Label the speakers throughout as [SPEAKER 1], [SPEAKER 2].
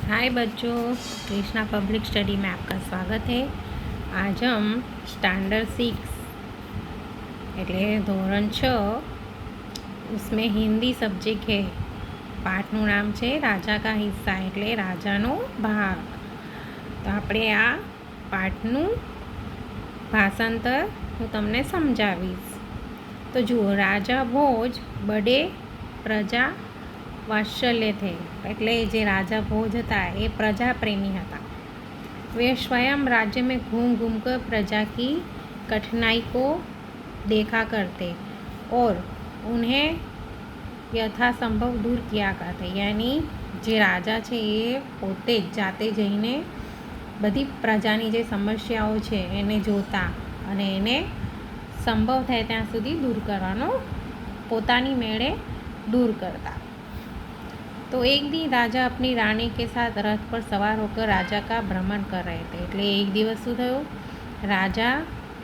[SPEAKER 1] हाय बच्चों, Krishna public study में आपका स्वागत है। आज हम स्टैंडर्ड 6 એટલે ધોરણ 6 उसमें हिंदी सब्जेक्ट है। પાઠનું નામ છે રાજા કા હિસ્સા એટલે રાજાનો ભાગ। તો આપણે આ પાઠનું ભાષાંતર હું તમને સમજાવીશ। તો જુઓ, રાજા ભોજ બડે પ્રજા वात्सल्य थे એટલે જે રાજા ભોજ હતા એ પ્રજા પ્રેમી હતા। वे स्वयं राज्य में घूम घूम कर प्रजा की कठिनाई को देखा करते और उन्हें यथासंभव दूर किया करते। यानी જે રાજા છે એ પોતે જ જાતે જઈને બધી પ્રજાની જે સમસ્યાઓ છે એને જોતા અને એને સંભવ થાય ત્યાં સુધી દૂર કરવાનો પોતાની મેળે दूर करता। तो एक दिन राजा अपनी रानी के साथ रथ पर सवार होकर राजा का भ्रमण कर रहे थे। એટલે એક દિવસ શું થયું, રાજા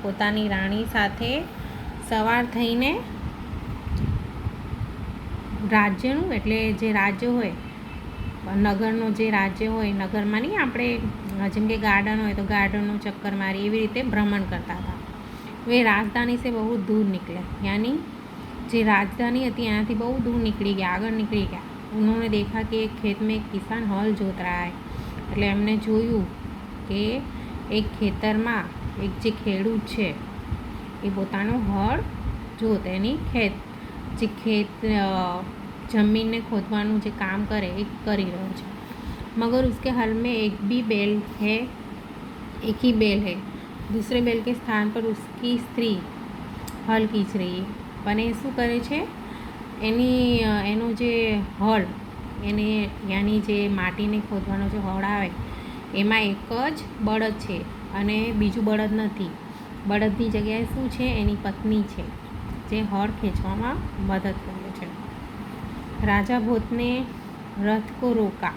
[SPEAKER 1] પોતાની રાણી સાથે સવાર થઈને રાજ્યનું એટલે જે રાજ્ય હોય નગરનો જે રાજ્ય હોય નગરમાં નહીં આપણે જેમ કે ગાર્ડન હોય તો ગાર્ડનનું ચક્કર મારી એવી રીતે ભ્રમણ કરતા હતા। वे राजधानी से बहुत दूर निकले यानी જે राजधानी હતી એનાથી બહુ दूर निकली गया, આગળ નીકળી ગયા। उन्होंने देखा कि एक खेत में एक किसान हल जोत रहा है। એટલે એમને જોયું કે એક ખેતરમાં એક જે ખેડૂત છે એ પોતાનું હળ જોત એની ખેત જમીનને ખોદવાનું જે કામ કરે એ કરી રહ્યો છે। मगर उसके हल में एक ही बैल है। दूसरे बैल के स्थान पर उसकी स्त्री हल खींच रही है। પણ એ શું કરે છે, એનો જે હળ એને યાની જે માટીને ખોદવાનો જે હળ આવે એમાં એક જ બળદ છે અને બીજું બળદ નથી। બળદની જગ્યાએ શું છે, એની પત્ની છે જે હળ ખેંચવામાં મદદ કરે છે। राजा भोज ने रथ को रोका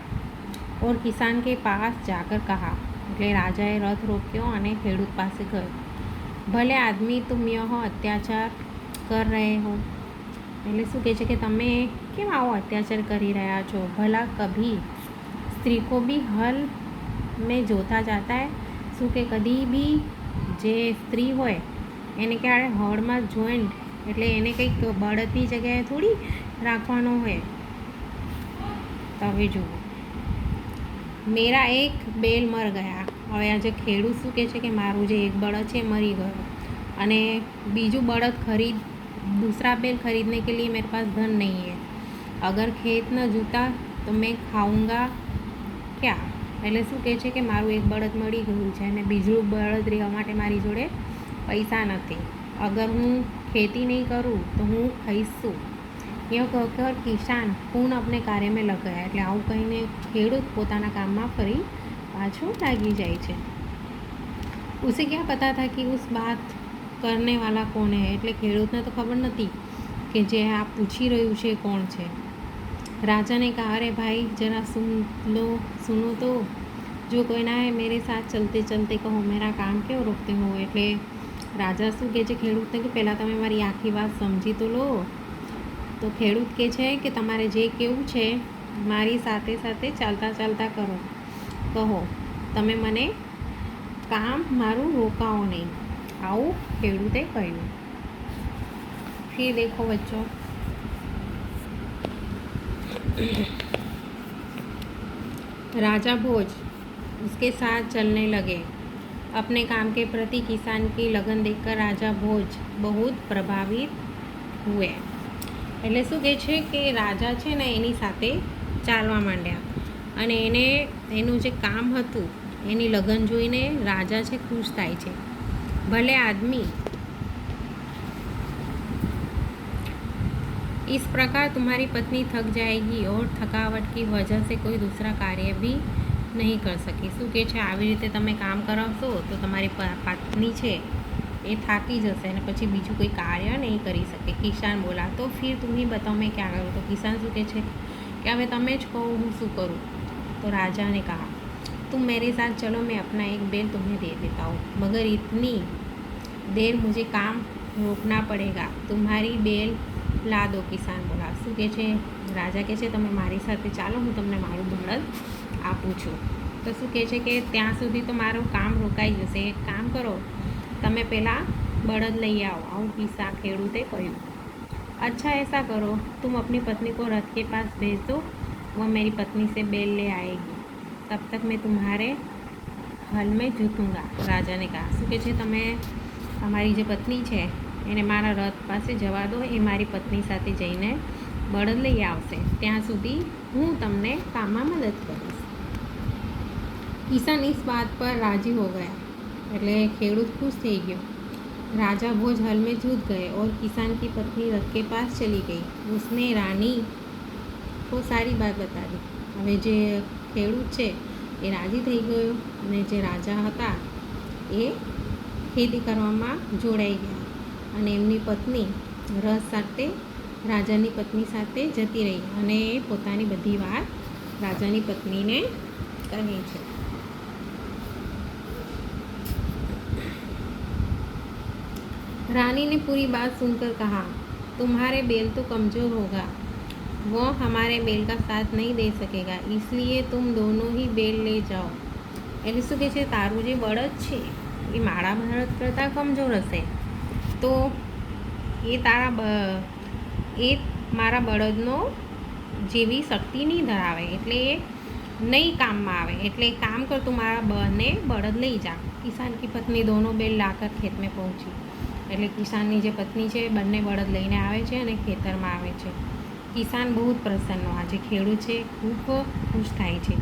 [SPEAKER 1] और किसान के पास जाकर कहा એટલે રાજાએ રથ રોક્યો અને ખેડૂત પાસે ગયો। ભલે આદમી तुम यह अत्याचार कर रहे हो એટલે શું કહે છે કે તમે કેમ આવો અત્યાચાર કરી રહ્યા છો। ભલા કભી સ્ત્રી को भी हल में जोता जाता है। શું કે કદી બી જે સ્ત્રી હોય એને ક્યારે હળમાં જોઈન્ટ એટલે એને કંઈક બળદની જગ્યાએ થોડી રાખવાનો હોય। તો હવે જુઓ, મેરા એક બેલ મર ગયા। હવે આ જે ખેડૂત શું કહે છે કે મારું જે એક બળદ છે મરી ગયો અને બીજું બળદ दूसरा बैल खरीदने के लिए मेरे पास धन नहीं है। अगर खेत न जूता तो मैं खाऊंगा क्या। એટલે શું કહે છે કે મારું એક બળદ મળી ગયું છે અને બીજું બળદ રહેવા માટે મારી જોડે પૈસા નથી। અગર હું ખેતી નહીં કરું તો હું ખાઈશ શું। એ કહकर કિસાન પૂર્ણ अपने कार्य में लग गया। એટલે આવું કહીને ખેડૂત પોતાના કામમાં ફરી પાછો લાગી જાય છે। उसे क्या पता था कि उस बात करने वाला कौन है। એટલે ખેડૂતને તો ખબર નથી કે જે આ પૂછી રહ્યું છે કોણ છે। राजा ने कहा अरे भाई जरा सुनो तो जो कोई ना है मेरे साथ चलते चलते कहो मेरा काम क्यों रोकते हो। એટલે રાજા શું કહે છે ખેડૂતને કે પહેલાં તમે મારી આખી વાત સમજી તો લો। તો ખેડૂત કહે છે કે તમારે જે કહેવું છે મારી સાથે સાથે ચાલતા ચાલતા કહો, તમે મને કામ મારું રોકાવો નહીં। આવું ખેડૂતે કહ્યું। फिर देखो बच्चों, राजा भोज उसके साथ चलने लगे। अपने काम के प्रति किसान की लगन देखकर राजा भोज बहुत प्रभावित हुए। એટલે શું કહે છે કે રાજા છે ને એની સાથે ચાલવા માંડ્યા અને એનું જે કામ હતું એની લગન જોઈને રાજા છે ખુશ થાય છે। भले आदमी इस प्रकार तुम्हारी पत्नी थक जाएगी और थकावट की वजह से कोई दूसरा कार्य भी नहीं कर सकी। શું કહે છે આવી રીતે તમે કામ કરાવશો તો તમારી પત્ની છે એ થાકી જશે અને પછી બીજું કોઈ કાર્ય નહીં કરી શકે। કિસાન બોલા તો फिर तुम ही बताओ मैं क्या करूँ। તો કિસાન શું કહે છે કે હવે તમે જ કહો હું શું કરું। તો राजा ने कहा तुम मेरे साथ चलो, मैं अपना एक बैल तुम्हें दे देता हूँ, मगर इतनी देर मुझे काम रोकना पड़ेगा। तुम्हारी बैल ला दो। કિસાન બોલા શું કહે છે, રાજા કહે છે તમે મારી સાથે ચાલો, હું તમને મારું બળદ આપું છું. તો શું કહે છે કે ત્યાં સુધી તો મારું કામ રોકાઈ જશે. એક કામ કરો, તમે પહેલાં બળદ લઈ આવો. આવું કિસ્સા ખેડૂતે કહ્યું. अच्छा ऐसा करो, तुम अपनी पत्नी को रथ के पास भेज दो, वह मेरी पत्नी से बैल ले आएगी, तब तक मैं तुम्हारे हल में जूतूंगा. રાજાને કહા, શું કે છે, તમે તમારી જે પત્ની છે એને મારા રથ પાસે જવા દો, એ મારી પત્ની સાથે જઈને બળદ લઈ આવશે. ત્યાં સુધી હું તમને કામમાં મદદ કરીશ. કિસાન इस बात पर राजी हो गया. એટલે ખેડૂત ખુશ થઈ ગયો. राजा भोज हल में जूत गए और किसान की पत्नी रथ के पास चली गई. उसने रानी को सारी बात बता दी. હવે જે ખેડૂત છે એ રાજી થઈ ગયો અને જે રાજા હતા એ ખેતી કરવામાં જોડાઈ ગયા અને એમની પત્ની રથ સાથે રાજાની પત્ની સાથે જતી રહી અને એ પોતાની બધી વાત રાજાની પત્નીને કહે છે. रानी ने पूरी बात सुनकर कहा, तुम्हारे बैल तो कमज़ोर होगा, वो हमारे बैल का साथ नहीं दे सकेगा, इसलिए तुम दोनों ही बैल ले जाओ. એટલે શું કહે છે, તારું જે બળદ છે એ મારા બળદ કરતાં કમજોર હશે, તો એ મારા બળદનો જેવી શક્તિ નહીં ધરાવે, એટલે એ નહીં કામમાં આવે. એટલે કામ કર, તું મારા બંને બળદ લઈ જા. કિસાન की पत्नी दोनों बैल लाकर खेत में पहुंची. એટલે કિસાનની જે પત્ની છે બંને બળદ લઈને આવે છે અને ખેતરમાં આવે છે. કિસાન બહુ પ્રસન્ન, આજે ખેડૂત છે ખૂબ ખુશ થાય છે.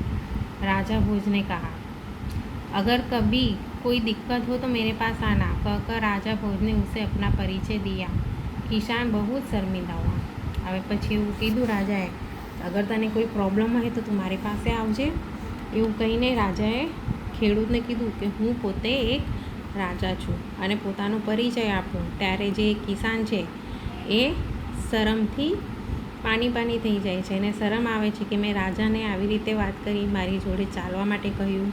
[SPEAKER 1] राजा भोज ने कहा, अगर कभी कोई दिक्कत हो तो मेरे पास आना, कहकर राजा भोज ने उसे अपना परिचय दिया. किसान बहुत शर्मिंदा हुआ. હવે પછી એવું કીધું રાજાએ, અગર તને કોઈ પ્રોબ્લેમ હોય તો તું મારી પાસે આવજે. એવું કહીને રાજાએ ખેડૂતને કીધું કે હું પોતે એક રાજા છું અને પોતાનો પરિચય આપું. ત્યારે જે કિસાન છે એ શરમથી પાણી થઈ જાય છે અને શરમ આવે છે કે મેં રાજાને આવી રીતે વાત કરી, મારી જોડે ચાલવા માટે કહ્યું.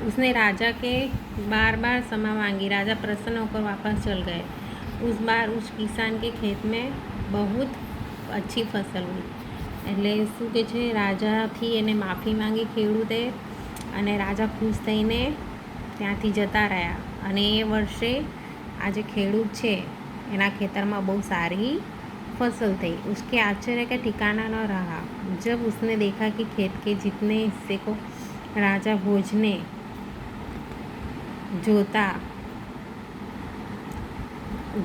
[SPEAKER 1] उसने राजा के बार बार क्षमा मांगी. राजा प्रसन्न होकर वापस चल गए. उस बार उस किसान के खेत में बहुत अच्छी फसल हुई. એટલે શું કે છે, રાજાથી એને માફી માંગી ખેડૂતે અને રાજા ખુશ થઈને ત્યાંથી જતા રહ્યા. અને એ વર્ષે આ જે ખેડૂત છે એના ખેતરમાં બહુ સારી फसल थी. उसके आश्चर्य का ठिकाना न रहा जब उसने देखा कि खेत के जितने हिस्से को राजा भोज ने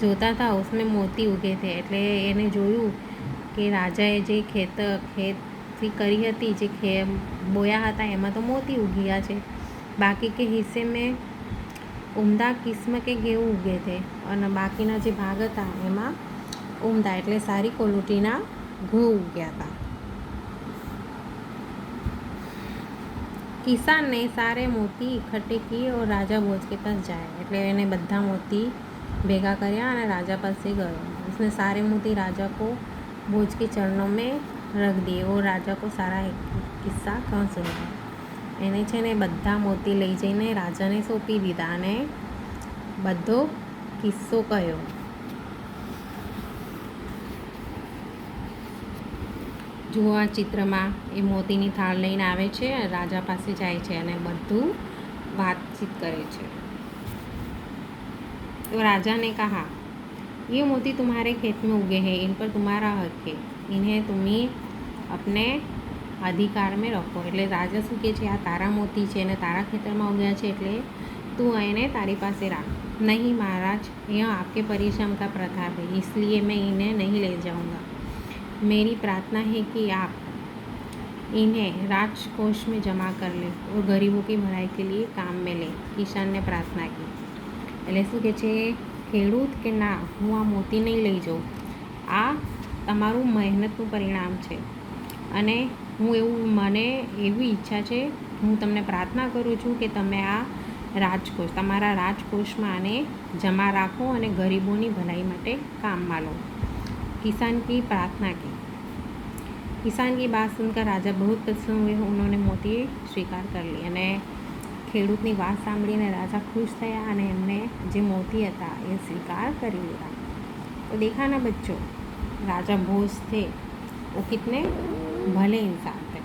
[SPEAKER 1] જોતા था उसमें मोती उगे थे. એટલે એને જોયું કે રાજાએ જે ખેતી કરી હતી, જે બોયા હતા એમાં તો મોતી ઉગ્યા છે, બાકી કે હિસ્સે મેં ઉમદા કિસ્મ કે गेहूं ઉગે थे અને બાકીના જે ભાગ હતા એમાં ઉમદા એટલે સારી ક્વોલિટીના ઘઉં ઉગ્યા હતા. કિસાન ને સારે મોતી इकट्ठे किए और राजा भोज के पास जाए. એટલે એને બધા મોતી ભેગા કર્યા અને રાજા પાસે ગયો. उसने सारे मोती राजा को भोज के चरणों में रख दिए और राजा को सारा કિસ્સા કહं સુનાવ્યા. એને છે ને બધા મોતી લઈ જઈને રાજાને સોંપી દીધા અને બધો કિસ્સો કહ્યો. જુઓ આ ચિત્રમાં એ મોતીની થાળ લઈને આવે છે, રાજા પાસે જાય છે અને બધું વાતચીત કરે છે. तो राजा ने कहा, ये मोती तुम्हारे खेत में उगे हैं, इन पर तुम्हारा हक है, इन्हें तुम्हें अपने અધિકાર में रखो. એટલે રાજા શું કહે છે, આ તારા મોતી છે અને તારા ખેતરમાં ઉગ્યા છે, એટલે તું એને તારી પાસે રાખ. नहीं महाराज, यह आपके परिश्रम का प्रताप है, इसलिए मैं इन्हें नहीं ले जाऊंगा. मेरी प्रार्थना है कि आप इन्हें राजकोष में जमा कर ले और गरीबों की भलाई के लिए काम में ले. किसान ने प्रार्थना की. એટલે શું કહે છે ખેડૂત કે ના, હું આ મોતી નહીં લઈ જાઉં, આ તમારું મહેનતનું પરિણામ છે અને મને એવી ઈચ્છા છે, હું તમને પ્રાર્થના કરું છું કે તમે આ તમારા રાજકોષમાં આને જમા રાખો અને ગરીબોની ભલાઈ માટે કામમાં લો. किसान की प्रार्थना की. किसान की बात सुनकर राजा बहुत प्रसन्न हुए. उन्होंने मोती स्वीकार कर ली અને ખેડૂતની વાત સાંભળીને રાજા ખુશ થયા અને એમને જે મોતી હતા એ સ્વીકાર કરી લીધા. तो देखा ना बच्चों, राजा भोज थे वो कितने भले इंसान थे.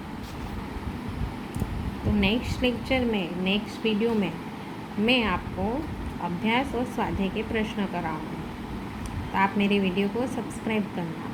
[SPEAKER 1] तो नेक्स्ट लेक्चर में, नेक्स्ट वीडियो में मैं आपको अभ्यास और स्वाध्याय के प्रश्न कराऊंगी. तो आप मेरे वीडियो को सब्सक्राइब करना.